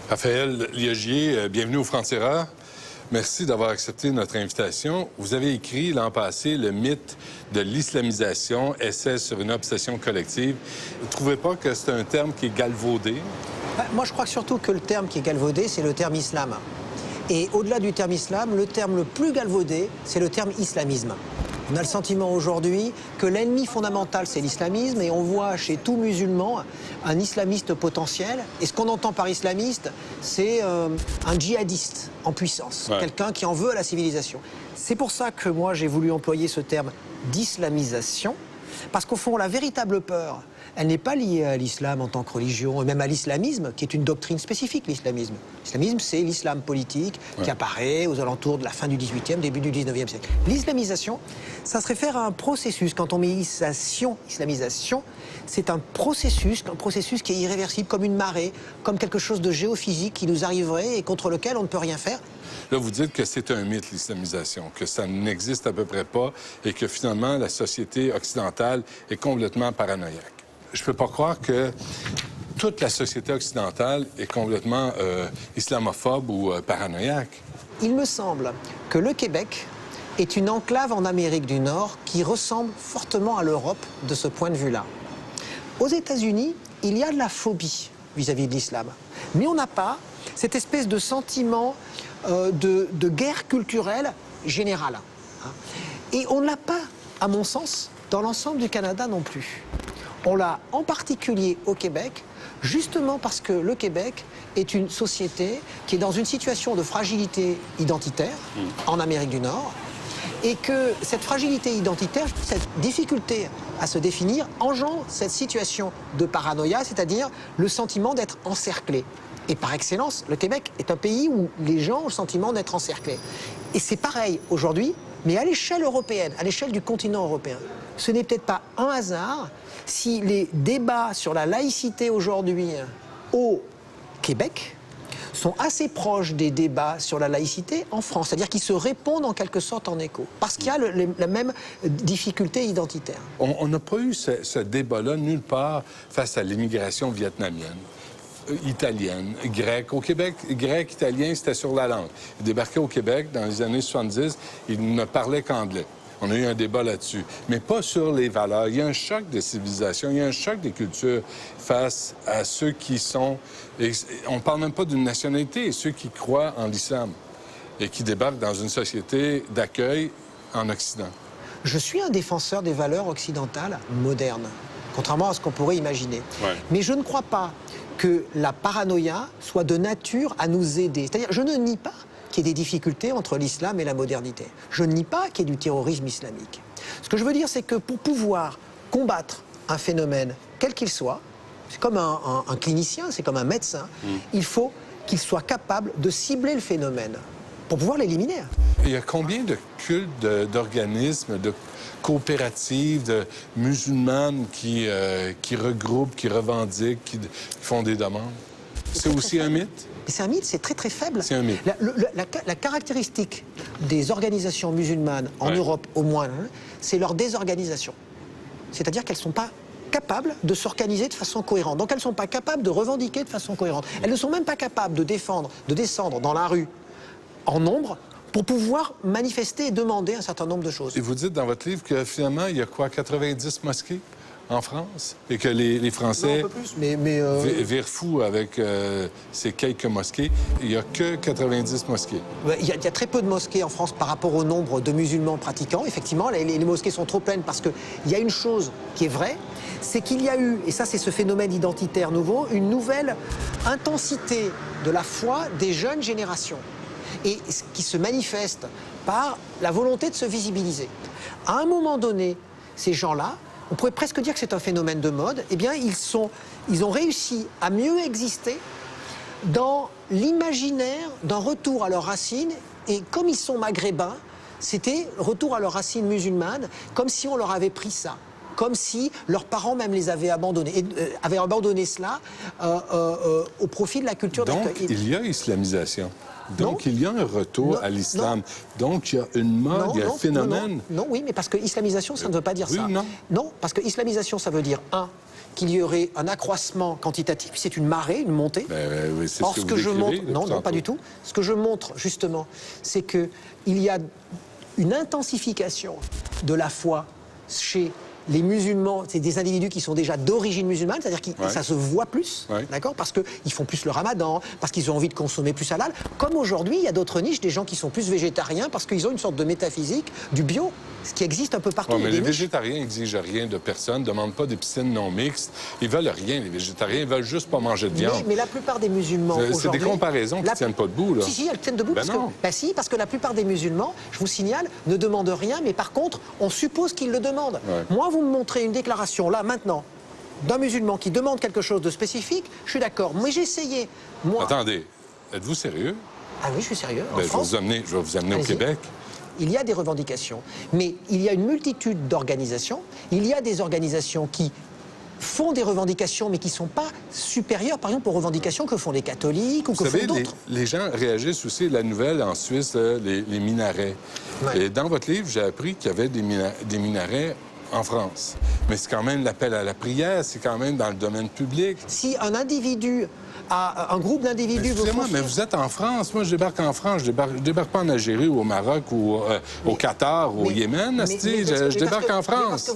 Raphaël Liogier, bienvenue au Franc-Tireur. Merci d'avoir accepté notre invitation. Vous avez écrit l'an passé Le mythe de l'islamisation, essai sur une obsession collective. Vous ne trouvez pas que c'est un terme qui est galvaudé? Moi, je crois surtout que le terme qui est galvaudé, c'est le terme islam. Et au-delà du terme islam, le terme le plus galvaudé, c'est le terme islamisme. On a le sentiment aujourd'hui que l'ennemi fondamental, c'est l'islamisme, et on voit chez tout musulman un islamiste potentiel. Et ce qu'on entend par islamiste, c'est un djihadiste en puissance, quelqu'un qui en veut à la civilisation. C'est pour ça que moi, j'ai voulu employer ce terme d'islamisation, parce qu'au fond, la véritable peur, elle n'est pas liée à l'islam en tant que religion, et même à l'islamisme, qui est une doctrine spécifique, l'islamisme. L'islamisme, c'est l'islam politique qui apparaît aux alentours de la fin du XVIIIe, début du XIXe siècle. L'islamisation, ça se réfère à un processus. Quand on met islamisation, c'est un processus qui est irréversible, comme une marée, comme quelque chose de géophysique qui nous arriverait et contre lequel on ne peut rien faire. Là, vous dites que c'est un mythe, l'islamisation, que ça n'existe à peu près pas et que finalement, la société occidentale est complètement paranoïaque. Je ne peux pas croire que toute la société occidentale est complètement islamophobe ou paranoïaque. Il me semble que le Québec est une enclave en Amérique du Nord qui ressemble fortement à l'Europe de ce point de vue-là. Aux États-Unis, il y a de la phobie vis-à-vis de l'islam. Mais on n'a pas cette espèce de sentiment de guerre culturelle générale. Et on ne l'a pas, à mon sens, dans l'ensemble du Canada non plus. On l'a en particulier au Québec, justement parce que le Québec est une société qui est dans une situation de fragilité identitaire en Amérique du Nord, et que cette fragilité identitaire, cette difficulté à se définir, engendre cette situation de paranoïa, c'est-à-dire le sentiment d'être encerclé. Et par excellence, le Québec est un pays où les gens ont le sentiment d'être encerclés. Et c'est pareil aujourd'hui, mais à l'échelle européenne, à l'échelle du continent européen. Ce n'est peut-être pas un hasard si les débats sur la laïcité aujourd'hui au Québec sont assez proches des débats sur la laïcité en France. C'est-à-dire qu'ils se répondent en quelque sorte en écho, parce qu'il y a la même difficulté identitaire. On n'a pas eu ce débat-là nulle part face à l'immigration vietnamienne, italienne, grecque. Au Québec, grec, italien, c'était sur la langue. Ils débarquaient au Québec dans les années 70, ils ne parlaient qu'anglais. On a eu un débat là-dessus, mais pas sur les valeurs. Il y a un choc des civilisations, il y a un choc des cultures face à ceux qui sont... On ne parle même pas d'une nationalité, ceux qui croient en l'islam et qui débarquent dans une société d'accueil en Occident. Je suis un défenseur des valeurs occidentales modernes, contrairement à ce qu'on pourrait imaginer. Mais je ne crois pas que la paranoïa soit de nature à nous aider. C'est-à-dire, je ne nie pas qu'il y ait des difficultés entre l'islam et la modernité. Je ne nie pas qu'il y ait du terrorisme islamique. Ce que je veux dire, c'est que pour pouvoir combattre un phénomène, quel qu'il soit, c'est comme un clinicien, c'est comme un médecin, il faut qu'il soit capable de cibler le phénomène pour pouvoir l'éliminer. Il y a combien de cultes, d'organismes, de coopératives, de musulmanes qui regroupent, qui revendiquent, qui font des demandes? C'est aussi un mythe? C'est un mythe, c'est très très faible. C'est un mythe. La caractéristique des organisations musulmanes, en Europe au moins, c'est leur désorganisation. C'est-à-dire qu'elles ne sont pas capables de s'organiser de façon cohérente. Donc elles ne sont pas capables de revendiquer de façon cohérente. Elles ne sont même pas capables de descendre dans la rue en nombre pour pouvoir manifester et demander un certain nombre de choses. Et vous dites dans votre livre que finalement, il y a quoi, 90 mosquées en France? Et que les Français non, un peu plus, virent fous avec ces quelques mosquées. Il n'y a que 90 mosquées. Il y a très peu de mosquées en France par rapport au nombre de musulmans pratiquants. Effectivement, les mosquées sont trop pleines parce qu'il y a une chose qui est vraie, c'est qu'il y a eu, et ça c'est ce phénomène identitaire nouveau, une nouvelle intensité de la foi des jeunes générations. Et ce qui se manifeste par la volonté de se visibiliser. À un moment donné, ces gens-là, on pourrait presque dire que c'est un phénomène de mode, eh bien ils ont réussi à mieux exister dans l'imaginaire d'un retour à leurs racines, et comme ils sont maghrébins, c'était retour à leurs racines musulmanes, comme si on leur avait pris ça. comme si leurs parents même les avaient abandonnés, avaient abandonné cela au profit de la culture Donc, d'accueil. il y a islamisation. Donc, il y a un retour Non, à l'islam. non. Donc, il y a une mode, il y a un phénomène. Non, oui, mais parce que islamisation, ça ne veut pas dire oui, ça. non. Non, parce que islamisation, ça veut dire, qu'il y aurait un accroissement quantitatif, c'est une marée, une montée. Oui, c'est Or, ce que vous je décrivez, montre, non, tantôt. pas du tout. Ce que je montre, justement, c'est qu'il y a une intensification de la foi chez les musulmans, c'est des individus qui sont déjà d'origine musulmane, c'est-à-dire que Ouais. ça se voit plus, Ouais. d'accord, parce qu'ils font plus le ramadan, parce qu'ils ont envie de consommer plus halal. Comme aujourd'hui, il y a d'autres niches, des gens qui sont plus végétariens parce qu'ils ont une sorte de métaphysique du bio, ce qui existe un peu partout. Ouais, Il y a mais des les niches. végétariens n'exigent rien de personne, ne demandent pas des piscines non mixtes. Ils veulent rien, les végétariens. Ils veulent juste pas manger de viande. Mais la plupart des musulmans C'est aujourd'hui... des comparaisons qui ne tiennent pas debout, là. Si, elles tiennent debout. Ben parce non. si, parce que la plupart des musulmans, je vous signale, ne demandent rien, mais par contre, on suppose qu'ils le demandent. Ouais. Moi, vous me montrez une déclaration, là, maintenant, d'un musulman qui demande quelque chose de spécifique, je suis d'accord. Mais j'ai essayé, moi... Attendez, êtes-vous sérieux? Ah oui, je suis sérieux. En Ben, je vais France, vous amener au Allez-y. Québec. il y a des revendications, mais il y a une multitude d'organisations. Il y a des organisations qui font des revendications, mais qui ne sont pas supérieures, par exemple, aux revendications que font les catholiques ou que Vous font savez, d'autres. les gens réagissent aussi à la nouvelle en Suisse, les minarets. Ouais. Et dans votre livre, j'ai appris qu'il y avait des minarets en France. Mais c'est quand même l'appel à la prière, c'est quand même dans le domaine public. Si un individu, un groupe d'individus veut Excusez-moi, mais construire... vous êtes en France. Moi, je débarque en France. Je débarque pas en Algérie ou au Maroc ou au Qatar ou au Yémen. asti. Je débarque en France.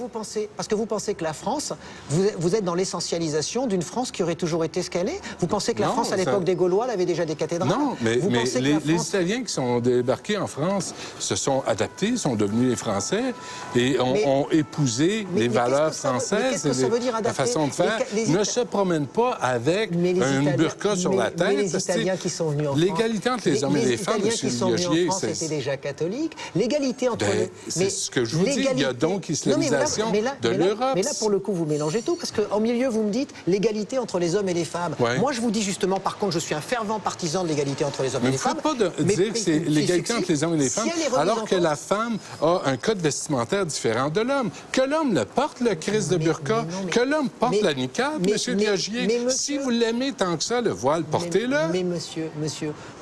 Parce que vous pensez que la France, vous êtes dans l'essentialisation d'une France qui aurait toujours été ce qu'elle est. Vous pensez que la Non, France, à ça- l'époque des Gaulois, elle avait déjà des cathédrales. Non, mais Vous pensez que les, la France- les Italiens qui sont débarqués en France se sont adaptés, sont devenus les Français et ont épousé mais les valeurs qu'est-ce que ça veut- mais françaises qu'est-ce que et ça veut dire la adapter? façon de faire. Ne se promène pas avec Mais les une Italiens- burqa sur la tête. Mais les parce que Italiens qui sont venus en France... l'égalité entre les hommes et les femmes, Italiens M. qui sont venus en Liagier, France étaient déjà catholiques. L'égalité entre Ben, les... c'est ce que je vous dis, il y a donc islamisation de l'Europe. Mais là, pour le coup, vous mélangez tout, parce qu'en milieu, vous me dites l'égalité entre les hommes et les femmes. Ouais. Moi, je vous dis justement, par contre, je suis un fervent partisan de l'égalité entre les hommes Mais et il les ne faut femmes. pas dire que c'est l'égalité entre les hommes et les femmes, si elle est remise alors en que cause- la femme a un code vestimentaire différent de l'homme. Que l'homme le porte, le Christ de burqa, mais non, mais- que l'homme porte mais- la niqab, mais- M. mais- Liagier. mais Si monsieur- vous l'aimez tant que ça, le voile, portez-le. Mais monsieur,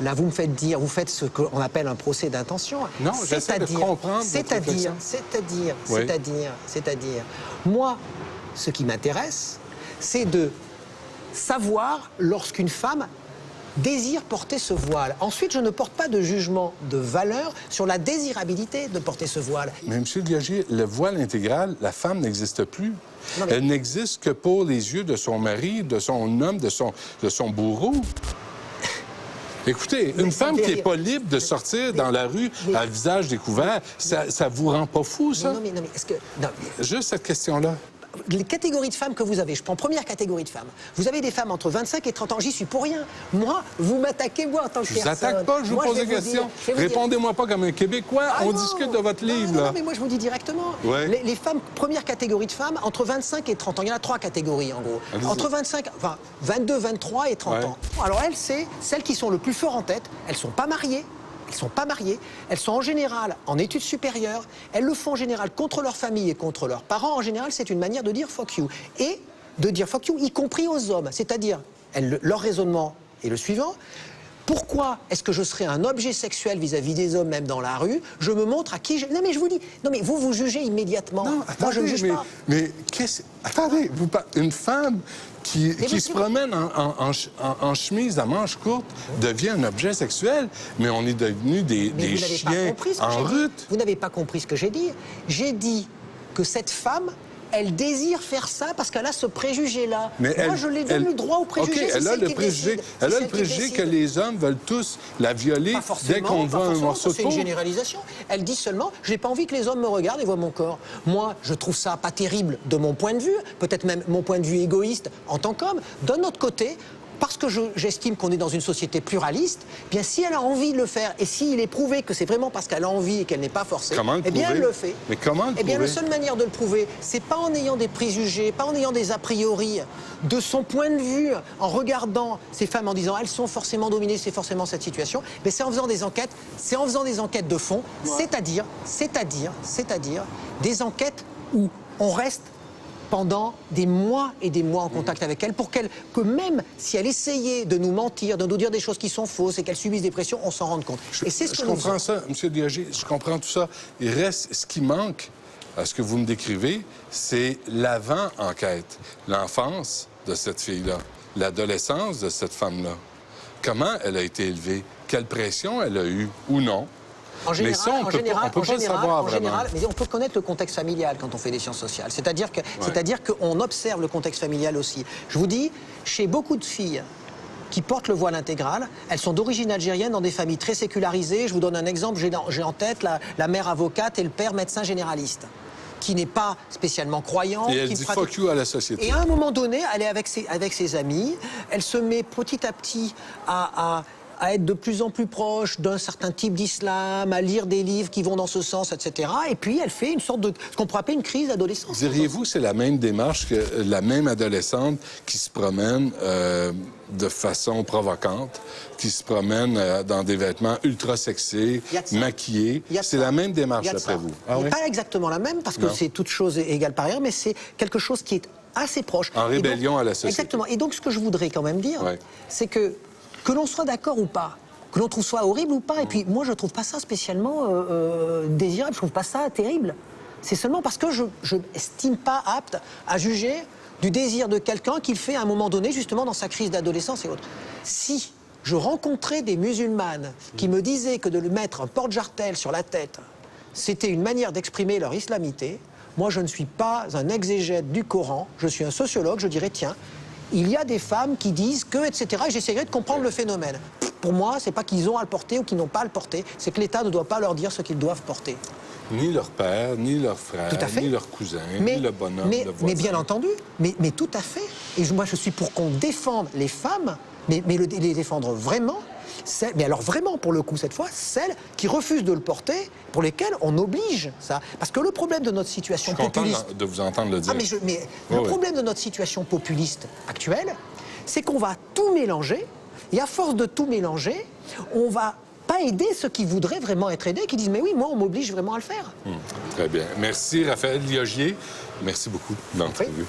là, vous me faites dire, vous faites ce qu'on appelle un procès d'intention. Non, j'essaie de comprendre votre réflexion. Oui. C'est-à-dire, moi, ce qui m'intéresse, c'est de savoir lorsqu'une femme désire porter ce voile. Ensuite, je ne porte pas de jugement de valeur sur la désirabilité de porter ce voile. Mais M. Liagier, le voile intégral, la femme n'existe plus. Non, mais- Elle n'existe que pour les yeux de son mari, de son homme, de son bourreau. Écoutez, Mais une ça femme me fait qui n'est rire. pas libre de sortir dans la rue à visage découvert, ça vous rend pas fou, ça? Non, mais est-ce que... non, Juste cette question-là. les catégories de femmes que vous avez, je prends première catégorie de femmes. Vous avez des femmes entre 25 et 30 ans, j'y suis pour rien. Moi, vous m'attaquez moi en tant que Je vous personne. attaque pas, je vous Moi, pose vais des vous questions. dire- je vais vous dire- Répondez-moi pas comme un Québécois. Ah On non. discute de votre livre, non, là. non, mais moi, je vous dis directement. Ouais. Les femmes, première catégorie de femmes, entre 25 et 30 ans. Il y en a 3 catégories, en gros. Allez-y. Entre 25, enfin, 22, 23 et 30 Ouais. ans. Alors, elles, c'est celles qui sont le plus fort en tête. Elles sont pas mariées. Elles sont pas mariées. Elles sont en général en études supérieures. Elles le font en général contre leur famille et contre leurs parents. En général, c'est une manière de dire fuck you. Et de dire fuck you, y compris aux hommes. C'est-à-dire, leur raisonnement est le suivant. Pourquoi est-ce que je serais un objet sexuel vis-à-vis des hommes, même dans la rue? Je me montre à qui je... Non, mais je vous dis... Non, mais vous jugez immédiatement. Non, Moi, je ne attendez, juge pas. mais qu'est-ce... Attendez, une femme qui monsieur- se promène en chemise à manches courtes devient un objet sexuel, mais on est devenus des Mais vous n'avez pas chiens compris ce que en j'ai dit. route. Vous n'avez pas compris ce que j'ai dit. J'ai dit que cette femme... Elle désire faire ça parce qu'elle a ce préjugé-là. Mais Moi, je lui donne le droit au préjugé. OK, c'est elle a celle le qui préjugé, décide. elle C'est a le celle qui préjugé décide. que les hommes veulent tous la violer Pas forcément, dès qu'on pas voit un forcément, morceau de c'est une peau. généralisation. Elle dit seulement, je n'ai pas envie que les hommes me regardent et voient mon corps. Moi, je trouve ça pas terrible de mon point de vue, peut-être même mon point de vue égoïste en tant qu'homme. D'un autre côté, parce que j'estime qu'on est dans une société pluraliste, eh bien si elle a envie de le faire et s'il est prouvé que c'est vraiment parce qu'elle a envie et qu'elle n'est pas forcée, Comment le eh bien prouver? elle le fait. Mais comment le Eh bien la prouver? seule manière de le prouver, c'est pas en ayant des préjugés, pas en ayant des a priori, de son point de vue, en regardant ces femmes en disant elles sont forcément dominées, c'est forcément cette situation, mais c'est en faisant des enquêtes, c'est en faisant des enquêtes de fond, c'est-à-dire des enquêtes où on reste pendant des mois et des mois en contact avec elle, pour que même si elle essayait de nous mentir, de nous dire des choses qui sont fausses et qu'elle subisse des pressions, on s'en rende compte. Et c'est ce que je comprends ça, M. Diagé, je comprends tout ça. Il reste, ce qui manque à ce que vous me décrivez, c'est l'avant-enquête, l'enfance de cette fille-là, l'adolescence de cette femme-là. Comment elle a été élevée? Quelle pression elle a eue ou non? En général, mais ça, on peut pas le savoir vraiment. Mais on peut connaître le contexte familial quand on fait des sciences sociales. C'est-à-dire qu'on observe le contexte familial aussi. Je vous dis, chez beaucoup de filles qui portent le voile intégral, elles sont d'origine algérienne dans des familles très sécularisées. Je vous donne un exemple, j'ai en tête la mère avocate et le père médecin généraliste, qui n'est pas spécialement croyant. Et elle dit fuck you à la société. Et à un moment donné, elle est avec ses amis, elle se met petit à petit à être de plus en plus proche d'un certain type d'islam, à lire des livres qui vont dans ce sens, etc. Et puis elle fait une sorte de, ce qu'on pourrait appeler une crise d'adolescence. Diriez-vous c'est la même démarche que la même adolescente qui se promène de façon provocante, qui se promène dans des vêtements ultra sexy, maquillés? C'est la même démarche d'après vous? Ah, oui? Pas exactement la même, parce que c'est toute chose égale par ailleurs, mais c'est quelque chose qui est assez proche. En rébellion à la société. Exactement. Et donc ce que je voudrais quand même dire, c'est que l'on soit d'accord ou pas, que l'on trouve ça horrible ou pas, et puis moi je trouve pas ça spécialement désirable, je trouve pas ça terrible. C'est seulement parce que je n'estime pas apte à juger du désir de quelqu'un qu'il fait à un moment donné, justement dans sa crise d'adolescence et autres. Si je rencontrais des musulmanes qui me disaient que de lui mettre un porte-jartel sur la tête, c'était une manière d'exprimer leur islamité, moi je ne suis pas un exégète du Coran, je suis un sociologue, je dirais tiens, il y a des femmes qui disent que, etc. Et j'essaierai de comprendre le phénomène. Pour moi, c'est pas qu'ils ont à le porter ou qu'ils n'ont pas à le porter, c'est que l'État ne doit pas leur dire ce qu'ils doivent porter. Ni leur père, ni leur frère, ni leur cousin, ni le bonhomme, le voisin. Mais bien entendu, mais tout à fait. Et moi, je suis pour qu'on défende les femmes, mais les défendre vraiment. Mais alors vraiment, pour le coup, cette fois, celles qui refusent de le porter, pour lesquelles on oblige ça. Parce que le problème de notre situation populiste... Je suis content de vous entendre le dire. Le problème de notre situation populiste actuelle, c'est qu'on va tout mélanger, et à force de tout mélanger, on va pas aider ceux qui voudraient vraiment être aidés, qui disent « mais oui, moi, on m'oblige vraiment à le faire ». Très bien. Merci, Raphaël Liogier. Merci beaucoup d'entrevue.